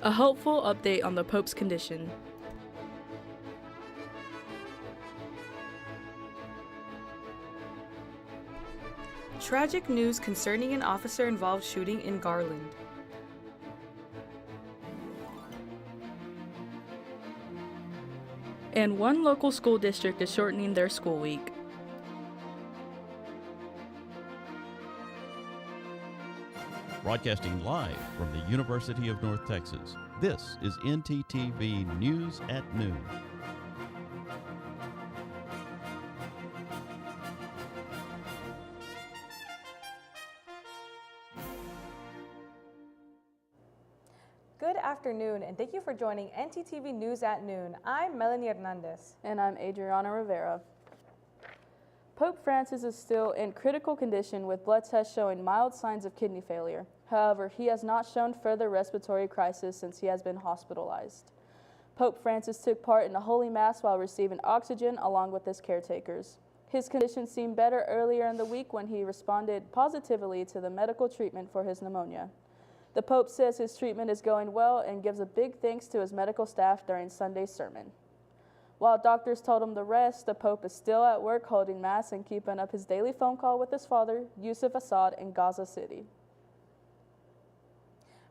A hopeful update on the Pope's condition. Tragic news concerning an officer-involved shooting in Garland. And one local school district is shortening their school week. Broadcasting live from the University of North Texas, this is ntTV News at Noon. Good afternoon, and thank you for joining ntTV News at Noon. I'm Melanie Hernandez. And I'm Adriana Rivera. Pope Francis is still in critical condition with blood tests showing mild signs of kidney failure. However, he has not shown further respiratory crisis since he has been hospitalized. Pope Francis took part in the Holy Mass while receiving oxygen along with his caretakers. His condition seemed better earlier in the week when he responded positively to the medical treatment for his pneumonia. The Pope says his treatment is going well and gives a big thanks to his medical staff during Sunday's sermon. While doctors told him to rest, the Pope is still at work holding Mass and keeping up his daily phone call with his father, Yusuf Assad, in Gaza City.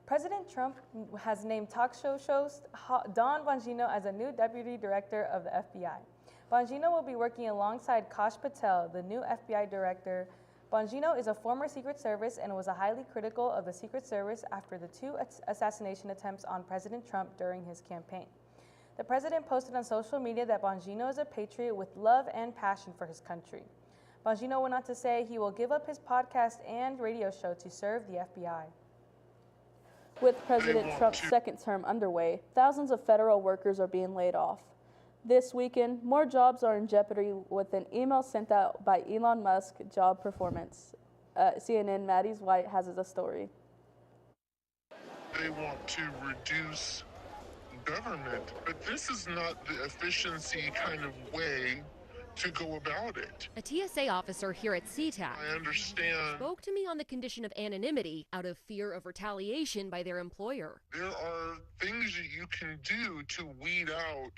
President Trump has named talk show host Don Bongino as a new deputy director of the FBI. Bongino will be working alongside Kash Patel, the new FBI director. Bongino is a former Secret Service and was highly critical of the Secret Service after the two assassination attempts on President Trump during his campaign. The president posted on social media that Bongino is a patriot with love and passion for his country. Bongino went on to say he will give up his podcast and radio show to serve the FBI. With President Trump's second term underway, thousands of federal workers are being laid off. This weekend, more jobs are in jeopardy with an email sent out by Elon Musk job performance. CNN Maddie's White has the story. They want to reduce government, but this is not the efficiency kind of way to go about it. A TSA officer here at SeaTac I understand spoke to me on the condition of anonymity out of fear of retaliation by their employer. there are things that you can do to weed out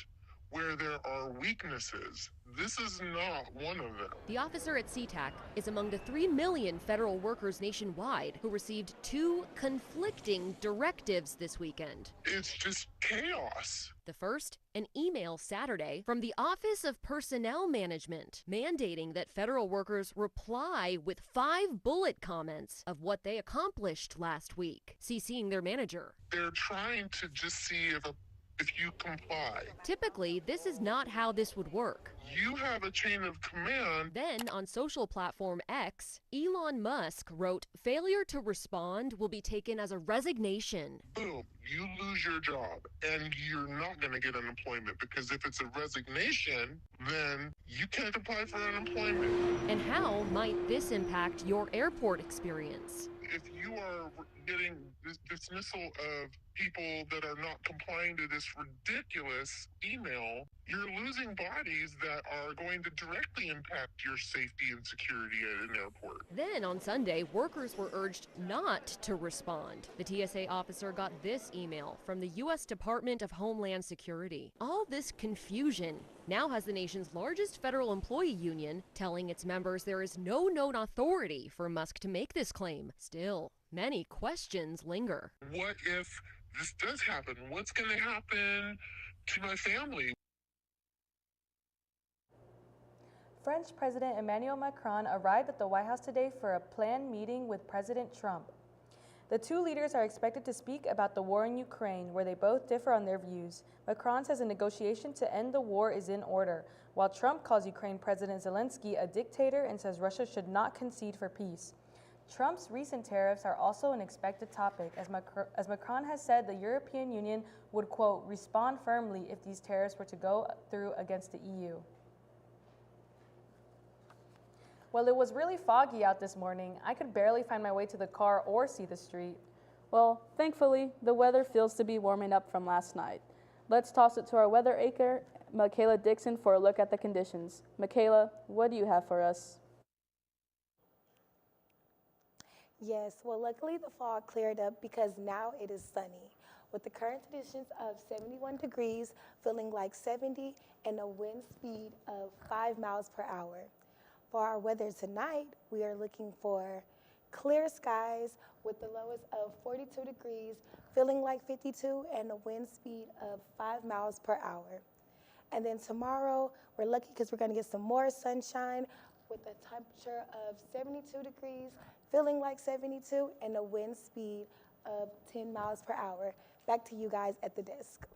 where there are weaknesses. This is not one of them. The officer at SeaTac is among the 3 million federal workers nationwide who received 2 conflicting directives this weekend. It's just chaos. The first, an email Saturday from the Office of Personnel Management mandating that federal workers reply with 5 bullet comments of what they accomplished last week, CCing their manager. They're trying to just see if you comply. Typically, this is not how this would work. You have a chain of command. Then, on social platform X, Elon Musk wrote, "Failure to respond will be taken as a resignation." Boom, you lose your job and you're not going to get unemployment, because if it's a resignation, then you can't apply for unemployment. And how might this impact your airport experience? If you are getting this dismissal of people that are not complying to this ridiculous email, you're losing bodies that are going to directly impact your safety and security at an airport. Then on Sunday, workers were urged not to respond. The TSA officer got this email from the U.S. Department of Homeland Security. All this confusion now has the nation's largest federal employee union telling its members there is no known authority for Musk to make this claim. Still, many questions linger. What if this does happen? What's going to happen to my family? French President Emmanuel Macron arrived at the White House today for a planned meeting with President Trump. The two leaders are expected to speak about the war in Ukraine, where they both differ on their views. Macron says a negotiation to end the war is in order, while Trump calls Ukraine President Zelensky a dictator and says Russia should not concede for peace. Trump's recent tariffs are also an expected topic, as Macron has said the European Union would, quote, respond firmly if these tariffs were to go through against the EU. Well, it was really foggy out this morning. I could barely find my way to the car or see the street. Well, thankfully, the weather feels to be warming up from last night. Let's toss it to our weather anchor, Michaela Dixon, for a look at the conditions. Michaela, what do you have for us? Yes, well, luckily the fog cleared up because now it is sunny. with the current conditions of 71 degrees, feeling like 70, and a wind speed of 5 miles per hour. For our weather tonight, we are looking for clear skies with the lowest of 42 degrees, feeling like 52, and a wind speed of 5 miles per hour. And then tomorrow, we're lucky because we're going to get some more sunshine with a temperature of 72 degrees, feeling like 72, and a wind speed of 10 miles per hour. Back to you guys at the desk.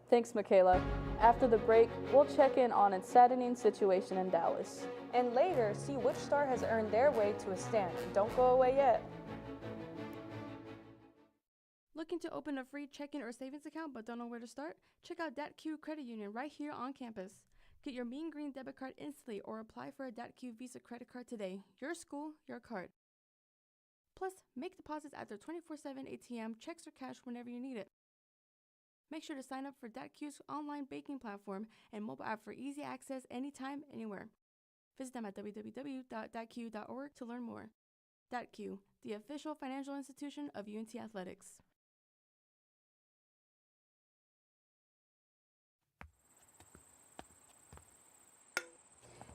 Thanks, Michaela. After the break, we'll check in on a saddening situation in Dallas. And later, see which star has earned their way to a stamp. Don't go away yet. Looking to open a free checking or savings account but don't know where to start? Check out DatQ Credit Union right here on campus. Get your Mean Green debit card instantly or apply for a DatQ Visa credit card today. Your school, your card. Plus, make deposits at their 24/7 ATM, checks or cash whenever you need it. Make sure to sign up for DatQ's online banking platform and mobile app for easy access anytime, anywhere. Visit them at www.datq.org to learn more. DatQ, the official financial institution of UNT Athletics.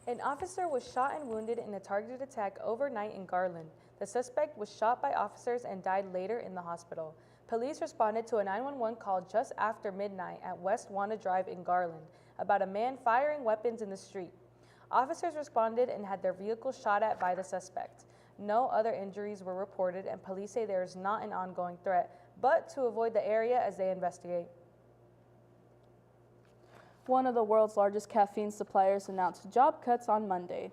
An officer was shot and wounded in a targeted attack overnight in Garland. The suspect was shot by officers and died later in the hospital. Police responded to a 911 call just after midnight at West Wanda Drive in Garland about a man firing weapons in the street. Officers responded and had their vehicle shot at by the suspect. No other injuries were reported, and police say there is not an ongoing threat, but to avoid the area as they investigate. One of the world's largest caffeine suppliers announced job cuts on Monday.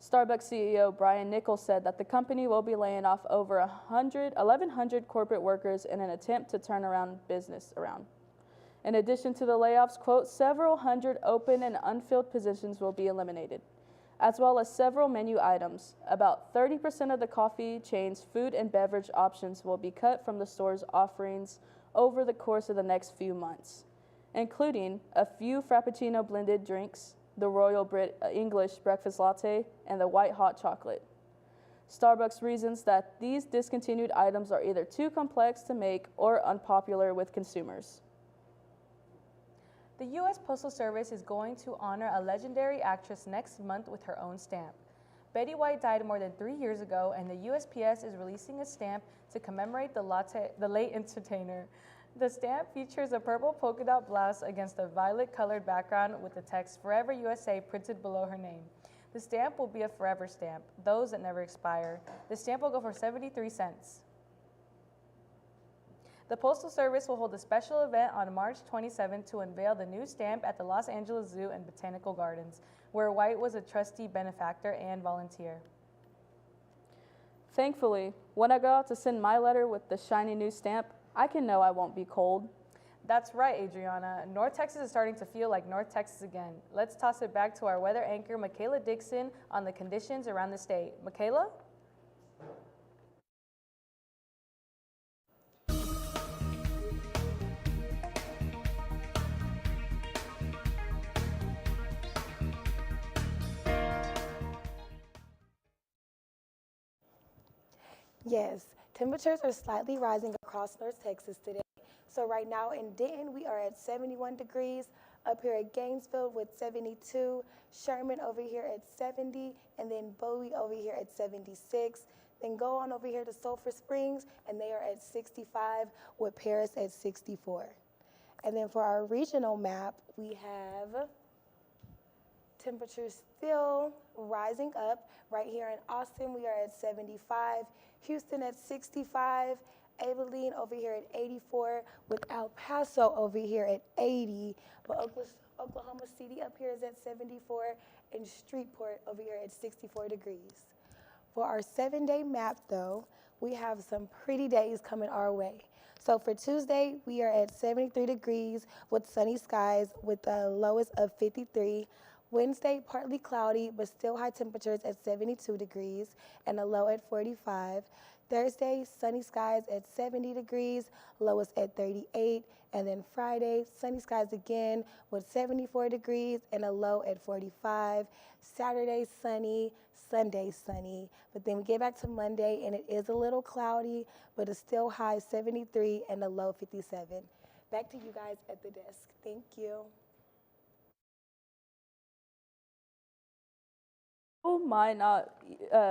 Starbucks CEO Brian Nichols said that the company will be laying off over 1,100 corporate workers in an attempt to turn business around. In addition to the layoffs, quote, several hundred open and unfilled positions will be eliminated, as well as several menu items. About 30% of the coffee chain's food and beverage options will be cut from the store's offerings over the course of the next few months, including a few Frappuccino blended drinks, the Royal English Breakfast Latte, and the White Hot Chocolate. Starbucks reasons that these discontinued items are either too complex to make or unpopular with consumers. The U.S. Postal Service is going to honor a legendary actress next month with her own stamp. Betty White died more than 3 years ago, and the USPS is releasing a stamp to commemorate the late entertainer. The stamp features a purple polka dot blouse against a violet-colored background with the text Forever USA printed below her name. The stamp will be a forever stamp, those that never expire. The stamp will go for 73 cents. The Postal Service will hold a special event on March 27 to unveil the new stamp at the Los Angeles Zoo and Botanical Gardens, where White was a trustee benefactor and volunteer. Thankfully, when I go out to send my letter with the shiny new stamp, I can know I won't be cold. That's right, Adriana. North Texas is starting to feel like North Texas again. Let's toss it back to our weather anchor, Michaela Dixon, on the conditions around the state. Michaela? Yes, temperatures are slightly rising across North Texas today. So right now in Denton, we are at 71 degrees. Up here at Gainesville with 72. Sherman over here at 70. And then Bowie over here at 76. Then go on over here to Sulphur Springs, and they are at 65, with Paris at 64. And then for our regional map, we have temperatures still rising up. Right here in Austin, we are at 75. Houston at 65. Abilene over here at 84, with El Paso over here at 80. But Oklahoma City up here is at 74, and Shreveport over here at 64 degrees. For our 7-day map, though, we have some pretty days coming our way. So for Tuesday, we are at 73 degrees with sunny skies with the lowest of 53. Wednesday, partly cloudy, but still high temperatures at 72 degrees and a low at 45. Thursday, sunny skies at 70 degrees, lowest at 38. And then Friday, sunny skies again with 74 degrees and a low at 45. Saturday, sunny. Sunday, sunny. But then we get back to Monday, and it is a little cloudy, but it's still high 73 and a low 57. Back to you guys at the desk. Thank you. Might not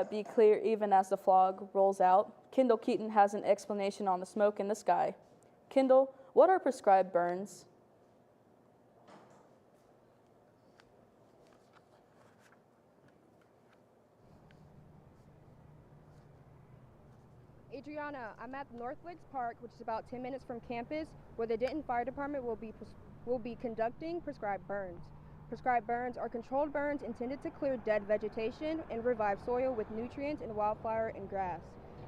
be clear even as the fog rolls out. Kendall Keaton has an explanation on the smoke in the sky. Kendall, what are prescribed burns? Adriana, I'm at North Lakes Park, which is about 10 minutes from campus, where the Denton Fire Department will be conducting prescribed burns. Prescribed burns are controlled burns intended to clear dead vegetation and revive soil with nutrients in wildflower and grass.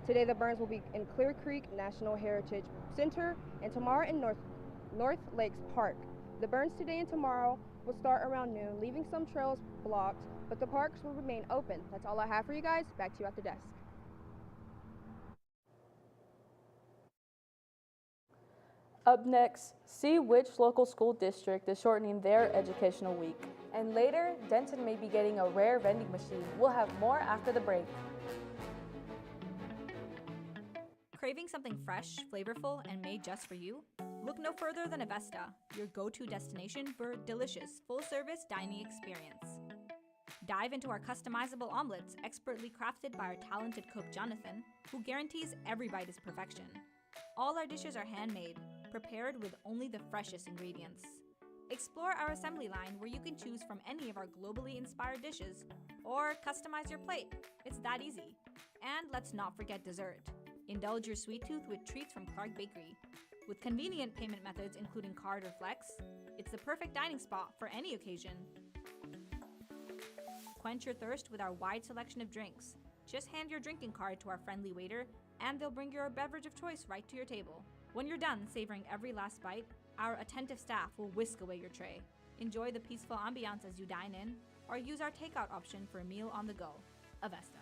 Today the burns will be in Clear Creek National Heritage Center and tomorrow in North Lakes Park. The burns today and tomorrow will start around noon, leaving some trails blocked, but the parks will remain open. That's all I have for you guys. Back to you at the desk. Up next, see which local school district is shortening their educational week. And later, Denton may be getting a rare vending machine. We'll have more after the break. Craving something fresh, flavorful, and made just for you? Look no further than Avesta, your go-to destination for delicious, full-service dining experience. Dive into our customizable omelets, expertly crafted by our talented cook Jonathan, who guarantees every bite is perfection. All our dishes are handmade, prepared with only the freshest ingredients. Explore our assembly line where you can choose from any of our globally inspired dishes or customize your plate. It's that easy. And let's not forget dessert. Indulge your sweet tooth with treats from Clark Bakery. With convenient payment methods including card or flex, it's the perfect dining spot for any occasion. Quench your thirst with our wide selection of drinks. Just hand your drinking card to our friendly waiter and they'll bring your beverage of choice right to your table. When you're done savoring every last bite, our attentive staff will whisk away your tray. Enjoy the peaceful ambiance as you dine in, or use our takeout option for a meal on the go. Avesta.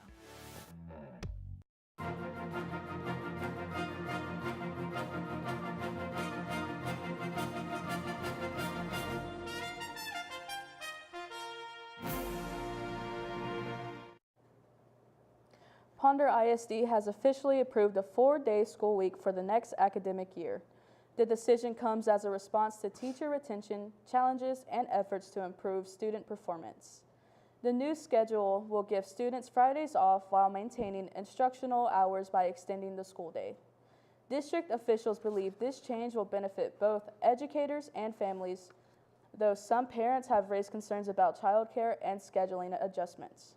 Ponder ISD has officially approved a 4-day school week for the next academic year. The decision comes as a response to teacher retention challenges and efforts to improve student performance. The new schedule will give students Fridays off while maintaining instructional hours by extending the school day. District officials believe this change will benefit both educators and families, though some parents have raised concerns about childcare and scheduling adjustments.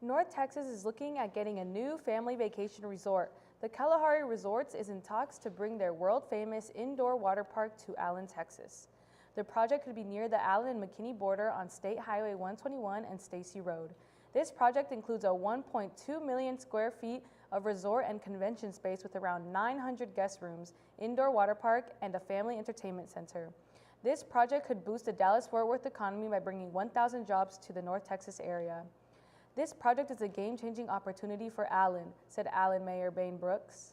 North Texas is looking at getting a new family vacation resort. The Kalahari Resorts is in talks to bring their world-famous indoor water park to Allen, Texas. The project could be near the Allen and McKinney border on State Highway 121 and Stacy Road. This project includes a 1.2 million square feet of resort and convention space with around 900 guest rooms, indoor water park, and a family entertainment center. This project could boost the Dallas-Fort Worth economy by bringing 1,000 jobs to the North Texas area. This project is a game-changing opportunity for Allen, said Allen Mayor Bain Brooks.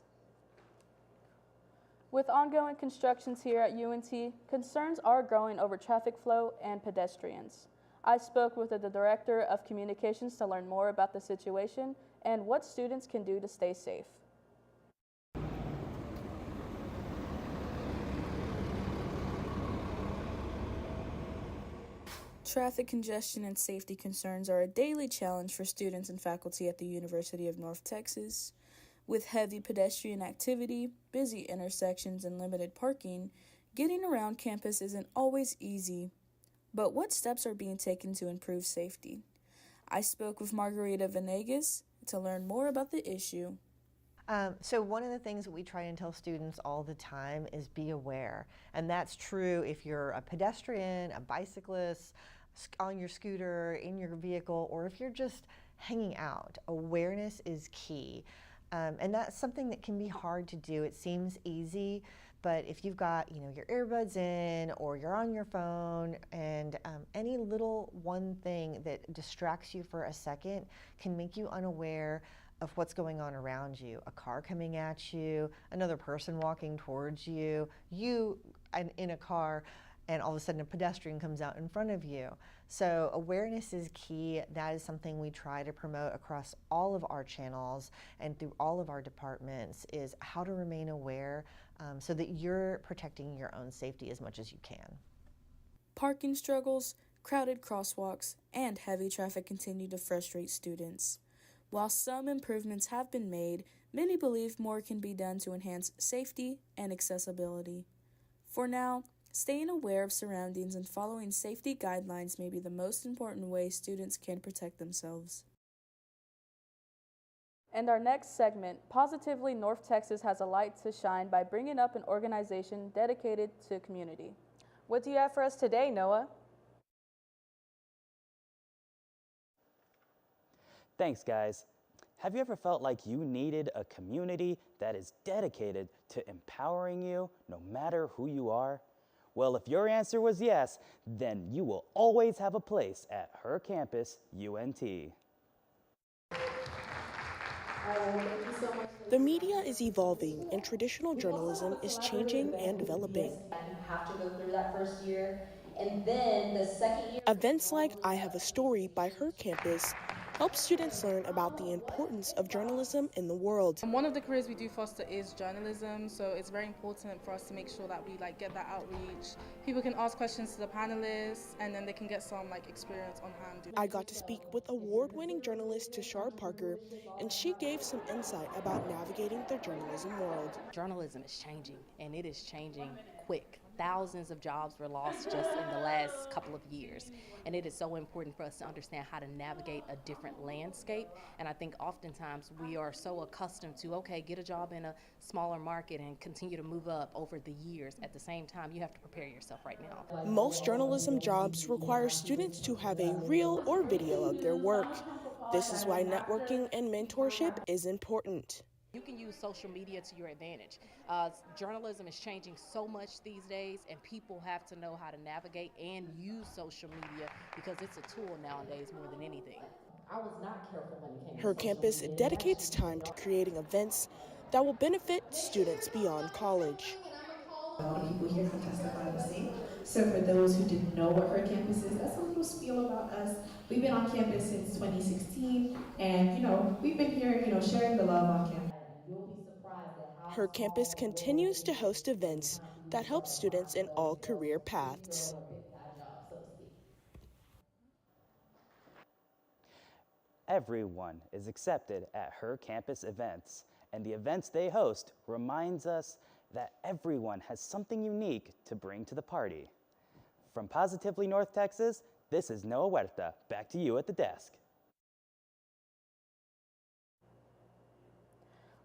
With ongoing constructions here at UNT, concerns are growing over traffic flow and pedestrians. I spoke with the Director of Communications to learn more about the situation and what students can do to stay safe. Traffic congestion and safety concerns are a daily challenge for students and faculty at the University of North Texas. With heavy pedestrian activity, busy intersections, and limited parking, getting around campus isn't always easy. But what steps are being taken to improve safety? I spoke with Margarita Venegas to learn more about the issue. So one of the things that we try and tell students all the time is be aware. And that's true if you're a pedestrian, a bicyclist, on your scooter, in your vehicle, or if you're just hanging out. Awareness is key. And that's something that can be hard to do. It seems easy, But if you've got, your earbuds in or you're on your phone, and any little one thing that distracts you for a second can make you unaware of what's going on around you. A car coming at you, another person walking towards you, in a car, and all of a sudden a pedestrian comes out in front of you. So awareness is key. That is something we try to promote across all of our channels and through all of our departments, is how to remain aware so that you're protecting your own safety as much as you can. Parking struggles, crowded crosswalks, and heavy traffic continue to frustrate students. While some improvements have been made, many believe more can be done to enhance safety and accessibility. For now, staying aware of surroundings and following safety guidelines may be the most important way students can protect themselves. And our next segment, Positively North Texas has a light to shine by bringing up an organization dedicated to community. What do you have for us today, Noah? Thanks, guys. Have you ever felt like you needed a community that is dedicated to empowering you no matter who you are? Well, if your answer was yes, then you will always have a place at her campus, UNT. The media is evolving and traditional journalism is changing and developing. You have to go through that first year, and then the second year. Events like I Have a Story by Her Campus help students learn about the importance of journalism in the world. And one of the careers we do foster is journalism, so it's very important for us to make sure that we get that outreach. People can ask questions to the panelists, and then they can get some experience on hand. I got to speak with award-winning journalist Tashar Parker, and she gave some insight about navigating the journalism world. Journalism is changing, and it is changing quick. Thousands of jobs were lost just in the last couple of years, and it is so important for us to understand how to navigate a different landscape. And I think oftentimes we are so accustomed to, okay, get a job in a smaller market and continue to move up over the years. At the same time, you have to prepare yourself right now. Most journalism jobs require students to have a reel or video of their work. This is why networking and mentorship is important. You can use social media to your advantage. Journalism is changing so much these days, and people have to know how to navigate and use social media because it's a tool nowadays more than anything. I was not careful when it came to Her campus dedicates time to creating events that will benefit students beyond college. A lot of people here can testify the same. So for those who didn't know what Her Campus is, that's a little spiel about us. We've been on campus since 2016, and we've been here, sharing the love on campus. Her campus continues to host events that help students in all career paths. Everyone is accepted at Her Campus events, and the events they host reminds us that everyone has something unique to bring to the party. From Positively North Texas, this is Noah Huerta. Back to you at the desk.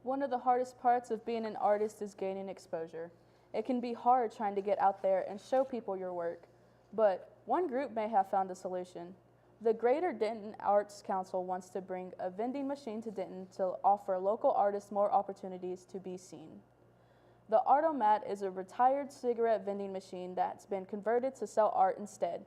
One of the hardest parts of being an artist is gaining exposure. It can be hard trying to get out there and show people your work, but one group may have found a solution. The Greater Denton Arts Council wants to bring a vending machine to Denton to offer local artists more opportunities to be seen. The Artomat is a retired cigarette vending machine that's been converted to sell art instead.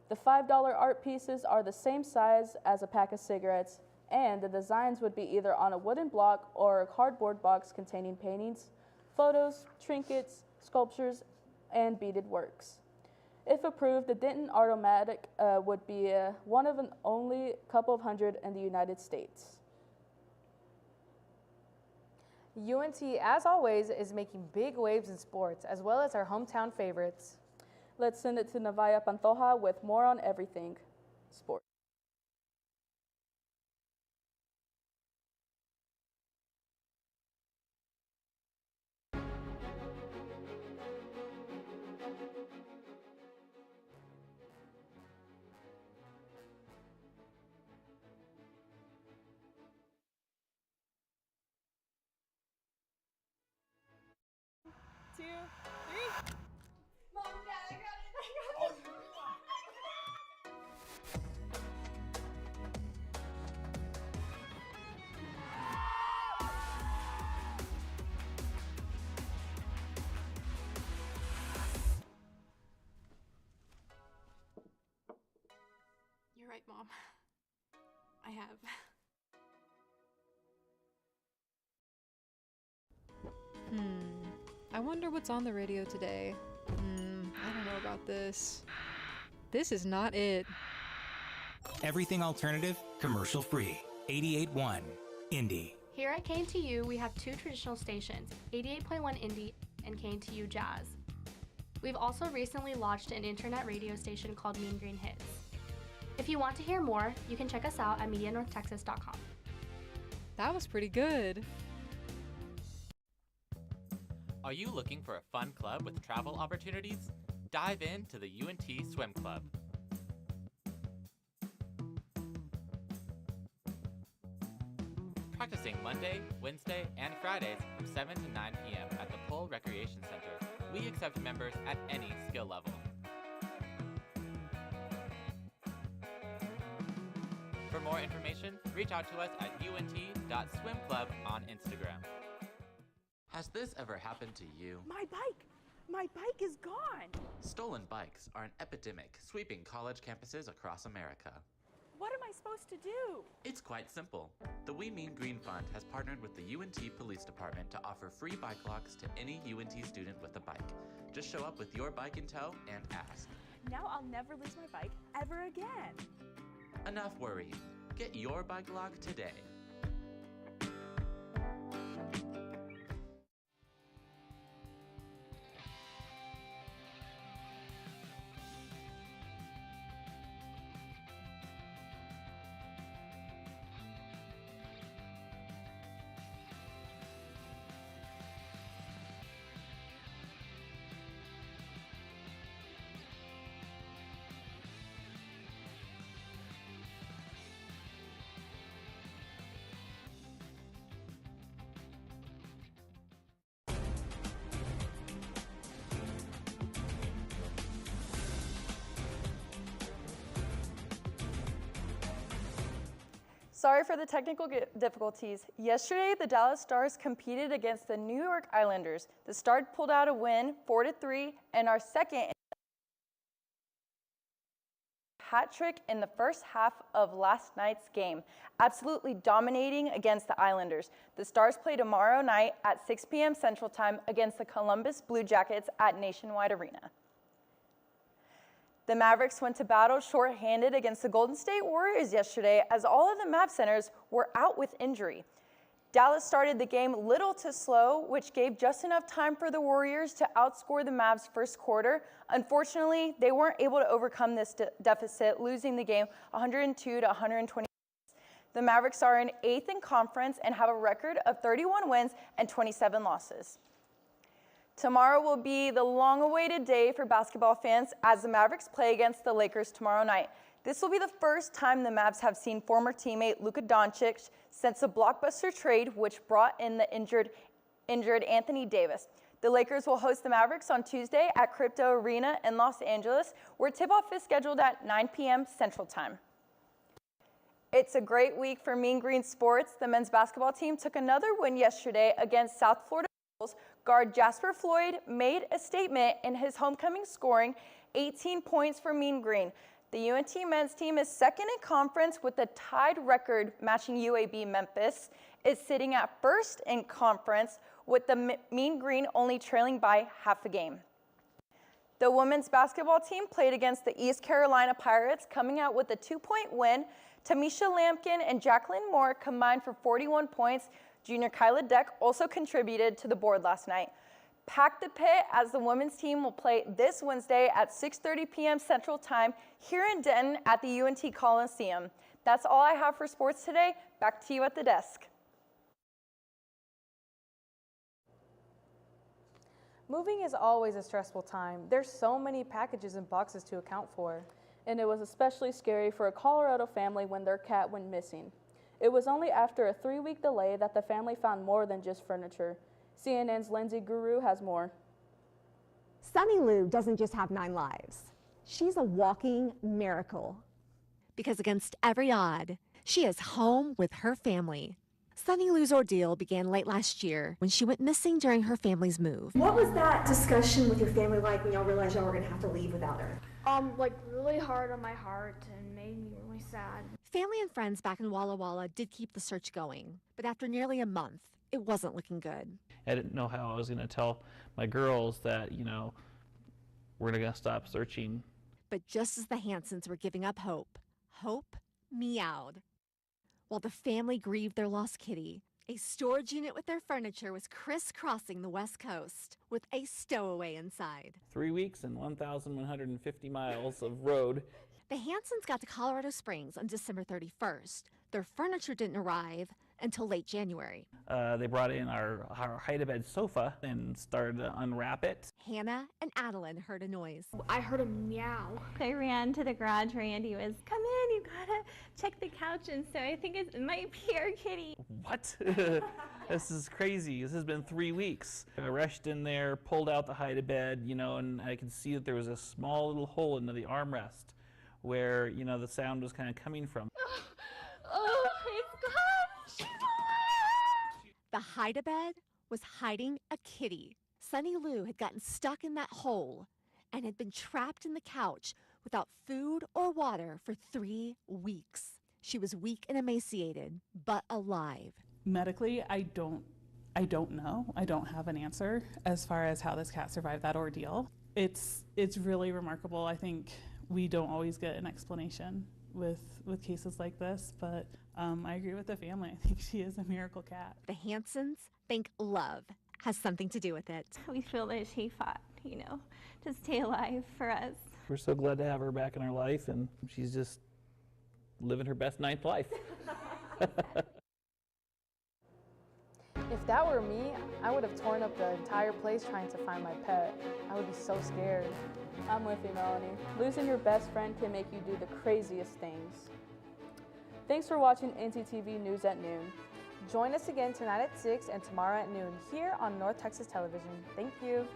The $5 art pieces are the same size as a pack of cigarettes, and the designs would be either on a wooden block or a cardboard box containing paintings, photos, trinkets, sculptures, and beaded works. If approved, the Denton Artomatic would be one of an only couple of hundred in the United States. UNT, as always, is making big waves in sports, as well as our hometown favorites. Let's send it to Navaya Pantoja with more on everything sports. Two, three. Mom, Dad, I got it. right, Mom. I have. I wonder what's on the radio today. I don't know about this. This is not it. Everything alternative, commercial free. 88.1 Indie. Here at KNTU, we have two traditional stations, 88.1 Indie and KNTU Jazz. We've also recently launched an internet radio station called Mean Green Hits. If you want to hear more, you can check us out at MediaNorthTexas.com. That was pretty good. Are you looking for a fun club with travel opportunities? Dive into the UNT Swim Club. Practicing Monday, Wednesday, and Fridays from 7 to 9 p.m. at the Pole Recreation Center. We accept members at any skill level. For more information, reach out to us at unt.swimclub on Instagram. Has this ever happened to you? My bike! My bike is gone! Stolen bikes are an epidemic sweeping college campuses across America. What am I supposed to do? It's quite simple. The We Mean Green Fund has partnered with the UNT Police Department to offer free bike locks to any UNT student with a bike. Just show up with your bike in tow and ask. Now I'll never lose my bike ever again. Enough worrying. Get your bike lock today. Sorry for the technical difficulties. Yesterday, the Dallas Stars competed against the New York Islanders. The Stars pulled out a win, 4-3, and our second hat trick in the first half of last night's game, absolutely dominating against the Islanders. The Stars play tomorrow night at 6 p.m. Central Time against the Columbus Blue Jackets at Nationwide Arena. The Mavericks went to battle shorthanded against the Golden State Warriors yesterday as all of the Mav centers were out with injury. Dallas started the game little to slow, which gave just enough time for the Warriors to outscore the Mavs first quarter. Unfortunately, they weren't able to overcome this deficit, losing the game 102-120. The Mavericks are in 8th in conference and have a record of 31 wins and 27 losses. Tomorrow will be the long-awaited day for basketball fans as the Mavericks play against the Lakers tomorrow night. This will be the first time the Mavs have seen former teammate Luka Doncic since the blockbuster trade, which brought in the injured Anthony Davis. The Lakers will host the Mavericks on Tuesday at Crypto Arena in Los Angeles, where tip-off is scheduled at 9 p.m. Central Time. It's a great week for Mean Green sports. The men's basketball team took another win yesterday against South Florida. Guard Jasper Floyd made a statement in his homecoming, scoring 18 points for Mean Green. The UNT men's team is second in conference with a tied record matching UAB. Memphis is sitting at first in conference with the Mean Green only trailing by half a game. The women's basketball team played against the East Carolina Pirates, coming out with a 2-point win. Tamisha Lampkin and Jacqueline Moore combined for 41 points. Junior Kyla Deck also contributed to the board last night. Pack the pit as the women's team will play this Wednesday at 6:30 p.m. Central Time here in Denton at the UNT Coliseum. That's all I have for sports today. Back to you at the desk. Moving is always a stressful time. There's so many packages and boxes to account for. And it was especially scary for a Colorado family when their cat went missing. It was only after a 3-week delay that the family found more than just furniture. CNN's Lindsay Guru has more. Sunny Lou doesn't just have 9 lives. She's a walking miracle. Because against every odd, she is home with her family. Sunny Lou's ordeal began late last year when she went missing during her family's move. What was that discussion with your family like when y'all realized y'all were gonna have to leave without her? Like really hard on my heart and made me really sad. Family and friends back in Walla Walla did keep the search going, but after nearly a month, it wasn't looking good. I didn't know how I was going to tell my girls that, we're going to stop searching. But just as the Hansons were giving up hope, hope meowed. While the family grieved their lost kitty, a storage unit with their furniture was crisscrossing the West Coast with a stowaway inside. 3 weeks and 1,150 miles of road. The Hansons got to Colorado Springs on December 31st. Their furniture didn't arrive until late January. They brought in our hide-a-bed sofa and started to unwrap it. Hannah and Adeline heard a noise. I heard a meow. I ran to the garage. Randy was, come in, you gotta check the couch. And so I think it might be our kitty. What? This is crazy. This has been 3 weeks. I rushed in there, pulled out the hide-a-bed, and I could see that there was a small little hole into the armrest where, the sound was kind of coming from. Oh, it's gone. She's alive. The hide-a-bed was hiding a kitty. Sunny Lou had gotten stuck in that hole and had been trapped in the couch without food or water for 3 weeks. She was weak and emaciated, but alive. Medically, I don't know. I don't have an answer as far as how this cat survived that ordeal. It's really remarkable. I think we don't always get an explanation with cases like this, but I agree with the family. I think she is a miracle cat. The Hansons think love has something to do with it. We feel that she fought, to stay alive for us. We're so glad to have her back in our life, and she's just living her best ninth life. If that were me, I would have torn up the entire place trying to find my pet. I would be so scared. I'm with you, Melanie. Losing your best friend can make you do the craziest things. Thanks for watching ntTV News at Noon. Join us again tonight at 6 and tomorrow at noon here on North Texas Television. Thank you.